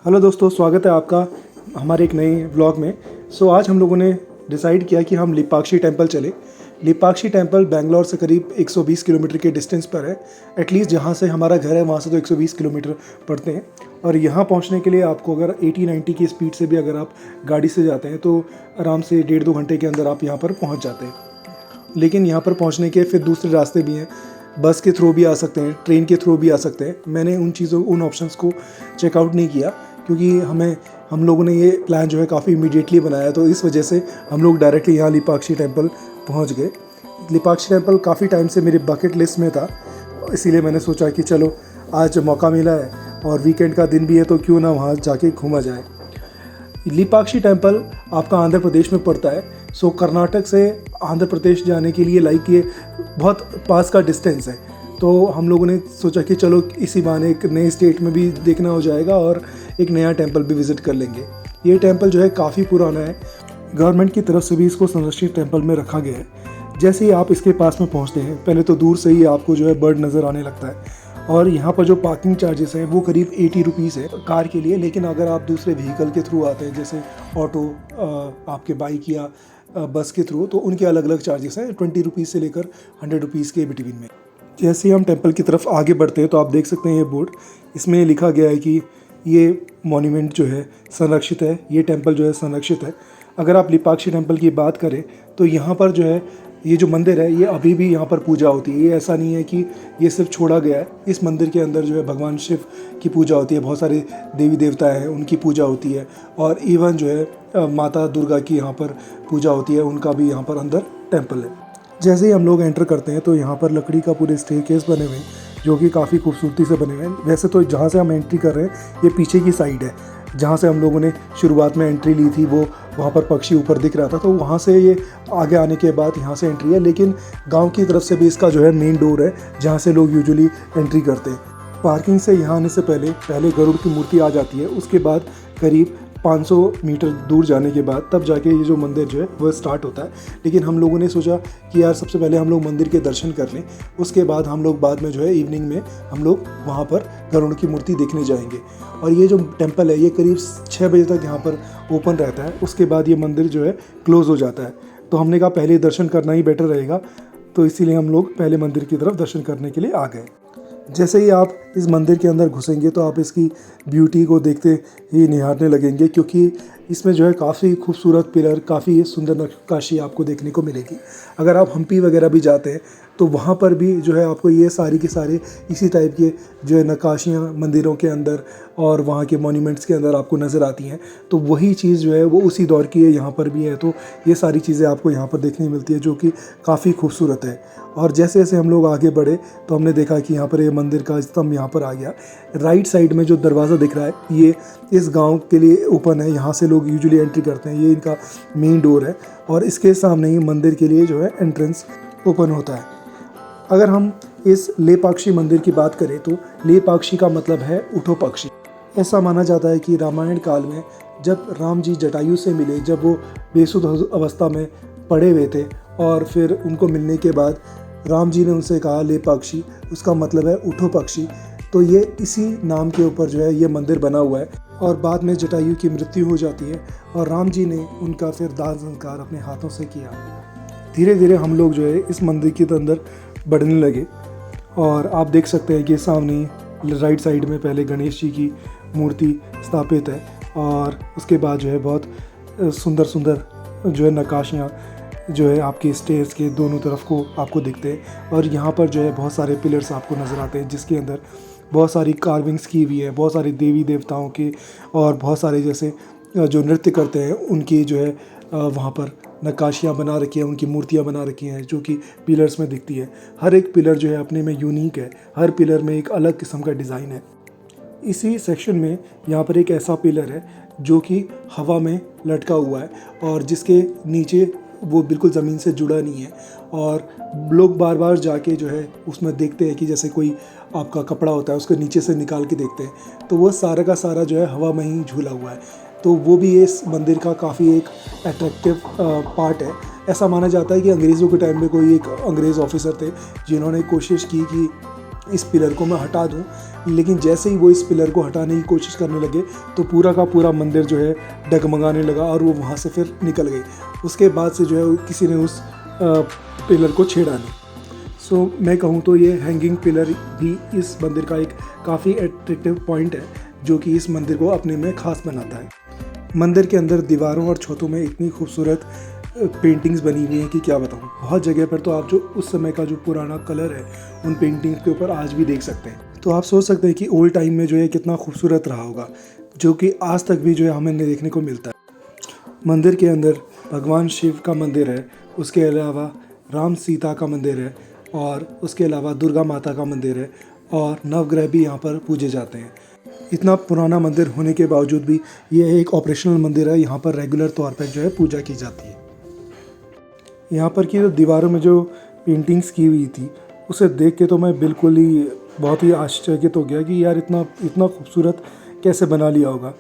Hello दोस्तों, स्वागत है आपका हमारे एक नए व्लॉग में। आज हम लोगों ने डिसाइड किया कि हम लिपाक्षी टेम्पल चले। लिपाक्षी टेम्पल बेंगलोर से करीब 120 किलोमीटर के डिस्टेंस पर है। एटलीस्ट जहाँ से हमारा घर है वहाँ से तो 120 किलोमीटर पड़ते हैं। और यहाँ पहुँचने के लिए आपको अगर 80-90 की स्पीड से भी अगर आप गाड़ी से जाते हैं तो आराम से 1.5-2 घंटे के अंदर आप यहाँ पर पहुँच जाते हैं। लेकिन यहाँ पर पहुँचने के फिर दूसरे रास्ते भी हैं। बस के थ्रू भी आ सकते हैं, ट्रेन के थ्रू भी आ सकते हैं। मैंने उन ऑप्शंस को चेकआउट नहीं किया क्योंकि हम लोगों ने ये प्लान जो है काफ़ी इमीडिएटली बनाया, तो इस वजह से हम लोग डायरेक्टली यहाँ लिपाक्षी टेम्पल पहुँच गए। लिपाक्षी टेम्पल काफ़ी टाइम से मेरी बकेट लिस्ट में था, इसीलिए मैंने सोचा कि चलो आज मौका मिला है और वीकेंड का दिन भी है तो क्यों ना वहाँ जाके घूमा जाए। लिपाक्षी टेम्पल आपका आंध्र प्रदेश में पड़ता है। कर्नाटक से आंध्र प्रदेश जाने के लिए ये बहुत पास का डिस्टेंस है। तो हम लोगों ने सोचा कि चलो इसी बहाने एक नए स्टेट में भी देखना हो जाएगा और एक नया टेम्पल भी विज़िट कर लेंगे। ये टेम्पल जो है काफ़ी पुराना है, गवर्नमेंट की तरफ से भी इसको संरक्षित टेम्पल में रखा गया है। जैसे ही आप इसके पास में पहुंचते हैं, पहले तो दूर से ही आपको जो है बर्ड नज़र आने लगता है। और यहाँ पर जो पार्किंग चार्जेस हैं वो करीब 80 रुपीज़ है कार के लिए। लेकिन अगर आप दूसरे व्हीकल के थ्रू आते हैं, जैसे ऑटो, आपके बाइक या बस के थ्रू, तो उनके अलग अलग चार्जेस हैं 20 रुपीज़ से लेकर 100 रुपीज़ के बिटवीन में। जैसे ही हम टेम्पल की तरफ आगे बढ़ते हैं तो आप देख सकते हैं ये बोर्ड, इसमें लिखा गया है कि ये मॉन्यूमेंट जो है संरक्षित है, ये टेम्पल जो है संरक्षित है। अगर आप लिपाक्षी टेम्पल की बात करें तो यहाँ पर जो है ये जो मंदिर है ये अभी भी यहाँ पर पूजा होती है। ये ऐसा नहीं है कि ये सिर्फ छोड़ा गया है। इस मंदिर के अंदर जो है भगवान शिव की पूजा होती है, बहुत सारे देवी देवता हैं उनकी पूजा होती है, और इवन जो है माता दुर्गा की यहाँ पर पूजा होती है, उनका भी यहाँ पर अंदर टेम्पल है। जैसे ही हम लोग एंटर करते हैं तो यहाँ पर लकड़ी का पूरे स्टेयरकेस बने हुए हैं जो कि काफ़ी खूबसूरती से बने हुए हैं। वैसे तो जहाँ से हम एंट्री कर रहे हैं ये पीछे की साइड है, जहाँ से हम लोगों ने शुरुआत में एंट्री ली थी वो वहाँ पर पक्षी ऊपर दिख रहा था, तो वहाँ से ये आगे आने के बाद यहाँ से एंट्री है। लेकिन गांव की तरफ से भी इसका जो है मेन डोर है जहाँ से लोग यूजुअली एंट्री करते हैं। पार्किंग से यहाँ आने से पहले गरुड़ की मूर्ति आ जाती है। उसके बाद करीब 500 मीटर दूर जाने के बाद तब जाके ये जो मंदिर जो है वह स्टार्ट होता है। लेकिन हम लोगों ने सोचा कि यार सबसे पहले हम लोग मंदिर के दर्शन कर लें, उसके बाद हम लोग बाद में जो है इवनिंग में हम लोग वहाँ पर गरुड़ की मूर्ति देखने जाएंगे। और ये जो टेम्पल है ये करीब 6 बजे तक यहाँ पर ओपन रहता है, उसके बाद ये मंदिर जो है क्लोज़ हो जाता है। तो हमने कहा पहले दर्शन करना ही बेटर रहेगा, तो इसीलिए हम लोग पहले मंदिर की तरफ दर्शन करने के लिए आ गए। जैसे ही आप इस मंदिर के अंदर घुसेंगे तो आप इसकी ब्यूटी को देखते ही निहारने लगेंगे, क्योंकि इसमें जो है काफ़ी खूबसूरत पिलर, काफ़ी सुंदर नक्काशी आपको देखने को मिलेगी। अगर आप हम्पी वगैरह भी जाते हैं तो वहाँ पर भी जो है आपको ये सारी के सारे इसी टाइप के जो है नक्काशियाँ मंदिरों के अंदर और वहाँ के मॉन्यूमेंट्स के अंदर आपको नज़र आती हैं। तो वही चीज़ जो है वो उसी दौर की है, यहाँ पर भी है। तो ये सारी चीज़ें आपको यहाँ पर देखने मिलती है जो कि काफ़ी खूबसूरत है। और जैसे जैसे हम लोग आगे बढ़े तो हमने देखा कि यहाँ पर ये मंदिर का स्तंभ यहाँ पर आ गया। राइट साइड में जो दरवाज़ा दिख रहा है ये इस गांव के लिए ओपन है, यहाँ से लोग यूजुअली एंट्री करते हैं, ये इनका मेन डोर है। और इसके सामने ही मंदिर के लिए जो है एंट्रेंस ओपन होता है। अगर हम इस लेपाक्षी मंदिर की बात करें तो लेपाक्षी का मतलब है उठो पक्षी। ऐसा माना जाता है कि रामायण काल में जब राम जी जटायु से मिले, जब वो बेसुध अवस्था में पड़े हुए थे और फिर उनको मिलने के बाद राम जी ने उनसे कहा लेपाक्षी, उसका मतलब है उठो पक्षी। तो ये इसी नाम के ऊपर जो है ये मंदिर बना हुआ है। और बाद में जटायु की मृत्यु हो जाती है और राम जी ने उनका फिर दाह संस्कार अपने हाथों से किया। धीरे धीरे हम लोग जो है इस मंदिर के अंदर बढ़ने लगे और आप देख सकते हैं कि सामने राइट साइड में पहले गणेश जी की मूर्ति स्थापित है और उसके बाद जो है बहुत सुंदर सुंदर जो है नक्काशियाँ जो है आपके स्टेयर्स के दोनों तरफ को आपको दिखते हैं। और यहाँ पर जो है बहुत सारे पिलर्स आपको नज़र आते हैं जिसके अंदर बहुत सारी कार्विंग्स की हुई है, बहुत सारे देवी देवताओं के और बहुत सारे जैसे जो नृत्य करते हैं उनकी जो है वहाँ पर नक्काशियाँ बना रखी हैं, उनकी मूर्तियाँ बना रखी हैं जो कि पिलर्स में दिखती है। हर एक पिलर जो है अपने में यूनिक है, हर पिलर में एक अलग किस्म का डिज़ाइन है। इसी सेक्शन में यहाँ पर एक ऐसा पिलर है जो कि हवा में लटका हुआ है और जिसके नीचे वो बिल्कुल ज़मीन से जुड़ा नहीं है। और लोग बार बार जाके जो है उसमें देखते हैं कि जैसे कोई आपका कपड़ा होता है उसको नीचे से निकाल के देखते हैं, तो वो सारा का सारा जो है हवा में ही झूला हुआ है। तो वो भी इस मंदिर का काफ़ी एक अट्रैक्टिव पार्ट है। ऐसा माना जाता है कि अंग्रेज़ों के टाइम में कोई एक अंग्रेज़ ऑफिसर थे जिन्होंने कोशिश की कि इस पिलर को मैं हटा दूं, लेकिन जैसे ही वो इस पिलर को हटाने की कोशिश करने लगे तो पूरा का पूरा मंदिर जो है डगमगाने लगा और वो वहाँ से फिर निकल गई। उसके बाद से जो है किसी ने उस पिलर को छेड़ा नहीं। सो मैं कहूँ तो ये हैंगिंग पिलर भी इस मंदिर का एक काफ़ी एट्रैक्टिव पॉइंट है, जो कि इस मंदिर को अपने में ख़ास बनाता है। मंदिर के अंदर दीवारों और छतों में इतनी खूबसूरत पेंटिंग्स बनी हुई हैं कि क्या बताऊँ। बहुत जगह पर तो आप जो उस समय का जो पुराना कलर है उन पेंटिंग्स के ऊपर आज भी देख सकते हैं। तो आप सोच सकते हैं कि ओल्ड टाइम में जो है कितना खूबसूरत रहा होगा, जो कि आज तक भी जो है हमें देखने को मिलता है। मंदिर के अंदर भगवान शिव का मंदिर है, उसके अलावा राम सीता का मंदिर है और उसके अलावा दुर्गा माता का मंदिर है और नवग्रह भी यहाँ पर पूजे जाते हैं। इतना पुराना मंदिर होने के बावजूद भी ये एक ऑपरेशनल मंदिर है, यहाँ पर रेगुलर तौर पर जो है पूजा की जाती है। यहाँ पर की जो दीवारों में जो पेंटिंग्स की हुई थी उसे देख के तो मैं बिल्कुल ही बहुत ही आश्चर्यचकित हो गया कि यार इतना खूबसूरत कैसे बना लिया होगा।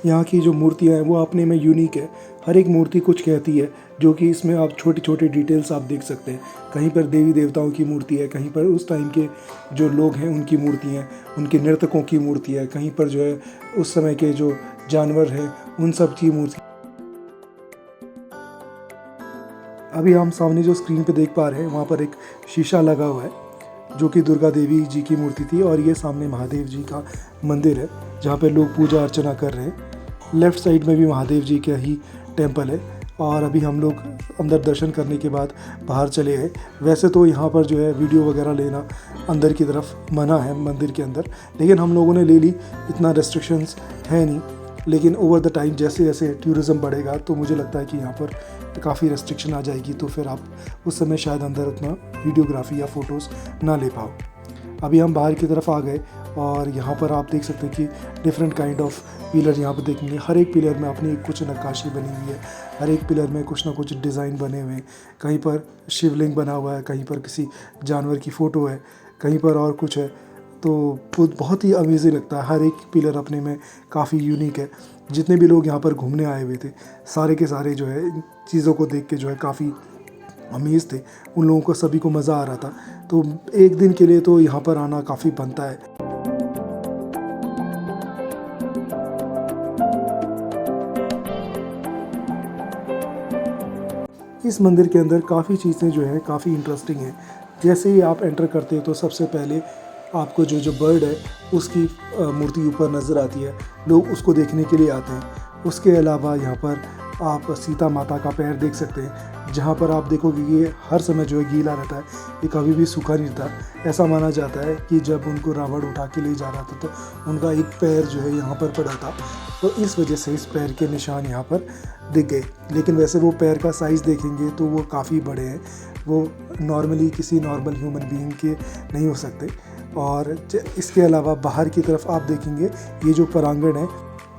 यहाँ की जो मूर्तियाँ हैं वो अपने में यूनिक है, हर एक मूर्ति कुछ कहती है, जो कि इसमें आप छोटी छोटी डिटेल्स आप देख सकते हैं। कहीं पर देवी देवताओं की मूर्ति है, कहीं पर उस टाइम के जो लोग हैं उनकी मूर्ति हैं, उनके नर्तकों की मूर्ति है, कहीं पर जो है उस समय के जो जानवर हैं उन सब की मूर्ति। अभी हम सामने जो स्क्रीन पे देख पा रहे हैं वहाँ पर एक शीशा लगा हुआ है जो कि दुर्गा देवी जी की मूर्ति थी, और ये सामने महादेव जी का मंदिर है जहाँ पे लोग पूजा अर्चना कर रहे हैं। लेफ़्ट साइड में भी महादेव जी का ही टेम्पल है और अभी हम लोग अंदर दर्शन करने के बाद बाहर चले गए। वैसे तो यहाँ पर जो है वीडियो वगैरह लेना अंदर की तरफ मना है मंदिर के अंदर, लेकिन हम लोगों ने ले ली, इतना रेस्ट्रिक्शंस है नहीं। लेकिन ओवर द टाइम जैसे जैसे टूरिज़्म बढ़ेगा तो मुझे लगता है कि यहाँ पर काफ़ी रेस्ट्रिक्शन आ जाएगी, तो फिर आप उस समय शायद अंदर उतना वीडियोग्राफी या फ़ोटोज़ ना ले पाओ। अभी हम बाहर की तरफ आ गए और यहाँ पर आप देख सकते हैं कि डिफरेंट काइंड ऑफ पिलर यहाँ पर देखेंगे। हर एक पिलर में अपनी कुछ नक्काशी बनी हुई है, हर एक पिलर में कुछ ना कुछ डिज़ाइन बने हुए हैं। कहीं पर शिवलिंग बना हुआ है, कहीं पर किसी जानवर की फ़ोटो है, कहीं पर और कुछ है। तो बहुत ही अमेजिंग लगता है, हर एक पिलर अपने में काफ़ी यूनिक है। जितने भी लोग यहाँ पर घूमने आए हुए थे सारे के सारे जो है इन चीज़ों को देख के जो है काफ़ी अमेज थे। उन लोगों को सभी को मज़ा आ रहा था, तो एक दिन के लिए तो यहाँ पर आना काफ़ी बनता है। इस मंदिर के अंदर काफ़ी चीज़ें जो है काफ़ी इंटरेस्टिंग हैं। जैसे ही आप एंटर करते हो तो सबसे पहले आपको जो बर्ड है उसकी मूर्ति ऊपर नज़र आती है, लोग उसको देखने के लिए आते हैं। उसके अलावा यहाँ पर आप सीता माता का पैर देख सकते हैं, जहाँ पर आप देखोगे ये हर समय जो है गीला रहता है, ये कभी भी सूखा नहीं रहता। ऐसा माना जाता है कि जब उनको रावण उठा के ले जा रहा था तो उनका एक पैर जो है यहाँ पर पड़ा था, तो इस वजह से इस पैर के निशान यहाँ पर दिख गए। लेकिन वैसे वो पैर का साइज़ देखेंगे तो वो काफ़ी बड़े हैं, वो नॉर्मली किसी नॉर्मल ह्यूमन बीइंग के नहीं हो सकते। और इसके अलावा बाहर की तरफ आप देखेंगे ये जो प्रांगण है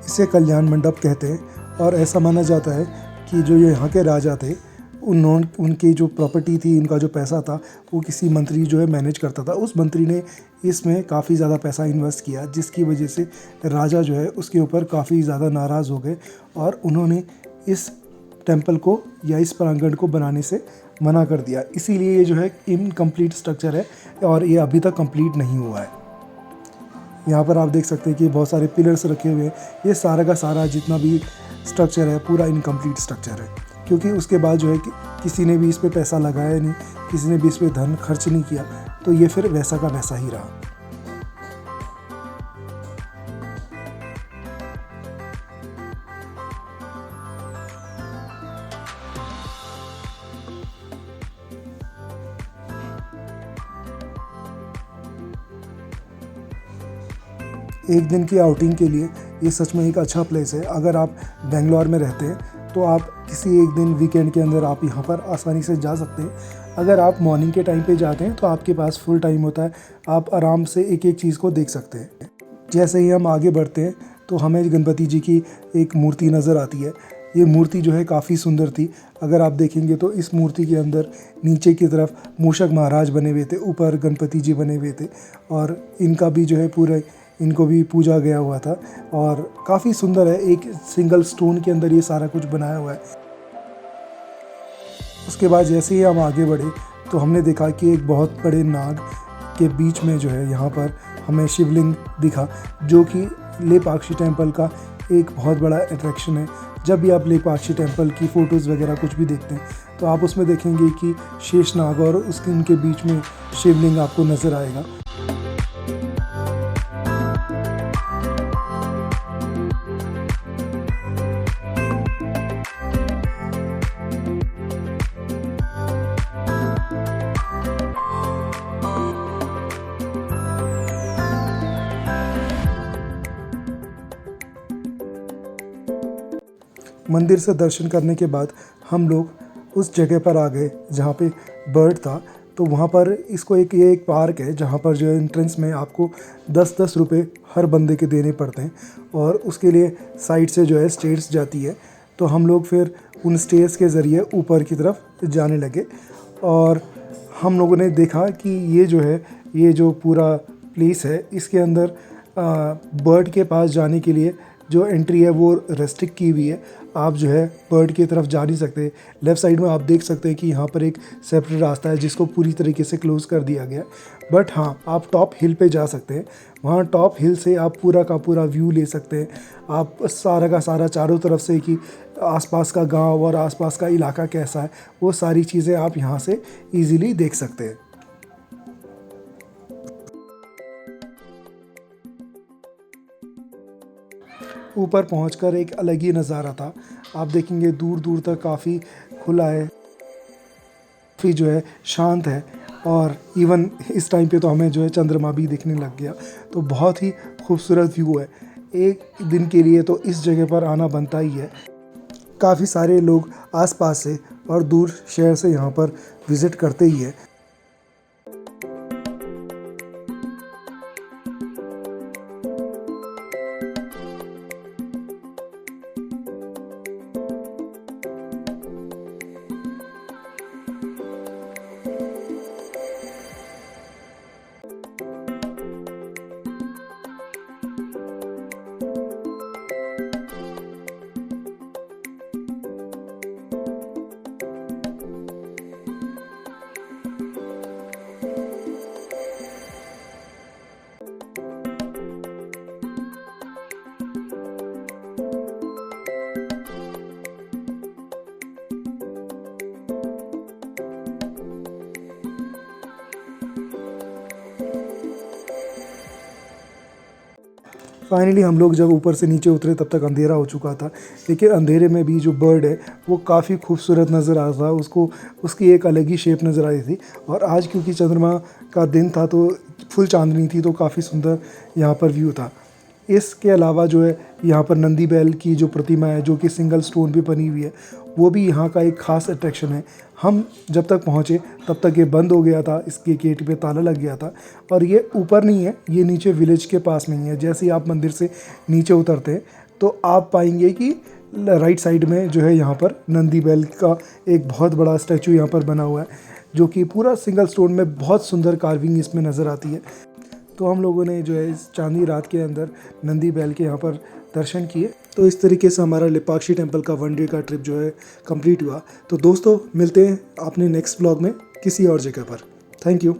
इसे कल्याण मंडप कहते हैं, और ऐसा माना जाता है कि जो ये यहाँ के राजा थे उनकी जो प्रॉपर्टी थी, इनका जो पैसा था वो किसी मंत्री जो है मैनेज करता था। उस मंत्री ने इसमें काफ़ी ज़्यादा पैसा इन्वेस्ट किया, जिसकी वजह से राजा जो है उसके ऊपर काफ़ी ज़्यादा नाराज़ हो गए और उन्होंने इस टेम्पल को या इस प्रांगण को बनाने से मना कर दिया। इसीलिए ये जो है इनकम्प्लीट स्ट्रक्चर है और ये अभी तक कंप्लीट नहीं हुआ है। यहाँ पर आप देख सकते हैं कि बहुत सारे पिलर्स रखे हुए हैं। ये सारा का सारा जितना भी स्ट्रक्चर है पूरा इनकम्प्लीट स्ट्रक्चर है, क्योंकि उसके बाद जो है कि किसी ने भी इस पर पैसा लगाया नहीं, किसी ने भी इस पर धन खर्च नहीं किया, तो ये फिर वैसा का वैसा ही रहा। एक दिन की आउटिंग के लिए ये सच में एक अच्छा प्लेस है। अगर आप बेंगलोर में रहते हैं तो आप किसी एक दिन वीकेंड के अंदर आप यहाँ पर आसानी से जा सकते हैं। अगर आप मॉर्निंग के टाइम पे जाते हैं तो आपके पास फुल टाइम होता है, आप आराम से एक एक चीज़ को देख सकते हैं। जैसे ही हम आगे बढ़ते हैं तो हमें गणपति जी की एक मूर्ति नज़र आती है। ये मूर्ति जो है काफ़ी सुंदर थी। अगर आप देखेंगे तो इस मूर्ति के अंदर नीचे की तरफ मूषक महाराज बने हुए थे, ऊपर गणपति जी बने हुए थे, और इनका भी जो है पूरे इनको भी पूजा गया हुआ था और काफ़ी सुंदर है। एक सिंगल स्टोन के अंदर ये सारा कुछ बनाया हुआ है। उसके बाद जैसे ही हम आगे बढ़े तो हमने देखा कि एक बहुत बड़े नाग के बीच में जो है यहाँ पर हमें शिवलिंग दिखा, जो कि लेपाक्षी टेम्पल का एक बहुत बड़ा अट्रैक्शन है। जब भी आप लेपाक्षी टेम्पल की फ़ोटोज़ वगैरह कुछ भी देखते हैं तो आप उसमें देखेंगे कि शेषनाग और उसके उनके बीच में शिवलिंग आपको नज़र आएगा। मंदिर से दर्शन करने के बाद हम लोग उस जगह पर आ गए जहाँ पे बर्ड था। तो वहाँ पर ये एक पार्क है जहाँ पर जो है एंट्रेंस में आपको 10-10 रुपये हर बंदे के देने पड़ते हैं और उसके लिए साइड से जो है स्टेयर्स जाती है। तो हम लोग फिर उन स्टेयर्स के ज़रिए ऊपर की तरफ जाने लगे और हम लोगों ने देखा कि ये जो पूरा प्लेस है इसके अंदर बर्ड के पास जाने के लिए जो एंट्री है वो रेस्ट्रिक्ट की हुई है। आप जो है बर्ड की तरफ जा नहीं सकते। लेफ़्ट साइड में आप देख सकते हैं कि यहाँ पर एक सेपरेट रास्ता है जिसको पूरी तरीके से क्लोज़ कर दिया गया। बट हाँ, आप टॉप हिल पे जा सकते हैं। वहाँ टॉप हिल से आप पूरा का पूरा व्यू ले सकते हैं। आप सारा का सारा चारों तरफ से कि आसपास का गांव और आसपास का इलाका कैसा है वो सारी चीज़ें आप यहाँ से ईज़िली देख सकते हैं। ऊपर पहुंचकर एक अलग ही नज़ारा था। आप देखेंगे दूर दूर तक काफ़ी खुला है, काफ़ी जो है शांत है और इवन इस टाइम पे तो हमें जो है चंद्रमा भी दिखने लग गया। तो बहुत ही खूबसूरत व्यू है। एक दिन के लिए तो इस जगह पर आना बनता ही है। काफ़ी सारे लोग आसपास से और दूर शहर से यहाँ पर विज़िट करते ही है। फाइनली हम लोग जब ऊपर से नीचे उतरे तब तक अंधेरा हो चुका था, लेकिन अंधेरे में भी जो बर्ड है वो काफ़ी खूबसूरत नज़र आ रहा था। उसकी एक अलग ही शेप नज़र आ रही थी और आज क्योंकि चंद्रमा का दिन था तो फुल चांदनी थी, तो काफ़ी सुंदर यहाँ पर व्यू था। इसके अलावा जो है यहाँ पर नंदी बैल की जो प्रतिमा है जो कि सिंगल स्टोन पे बनी हुई है, वो भी यहाँ का एक ख़ास अट्रैक्शन है। हम जब तक पहुँचे तब तक ये बंद हो गया था, इसके गेट पे ताला लग गया था। और ये ऊपर नहीं है, ये नीचे विलेज के पास में ही है। जैसे ही आप मंदिर से नीचे उतरते हैं तो आप पाएंगे कि राइट साइड में जो है यहाँ पर नंदी बैल का एक बहुत बड़ा स्टैचू यहाँ पर बना हुआ है, जो कि पूरा सिंगल स्टोन में बहुत सुंदर कार्विंग इसमें नज़र आती है। तो हम लोगों ने जो है इस चांदनी रात के अंदर नंदी बैल के यहाँ पर दर्शन किए। तो इस तरीके से हमारा लेपाक्षी टेम्पल का 1 डे का ट्रिप जो है कंप्लीट हुआ। तो दोस्तों मिलते हैं अपने नेक्स्ट व्लॉग में किसी और जगह पर। Thank you.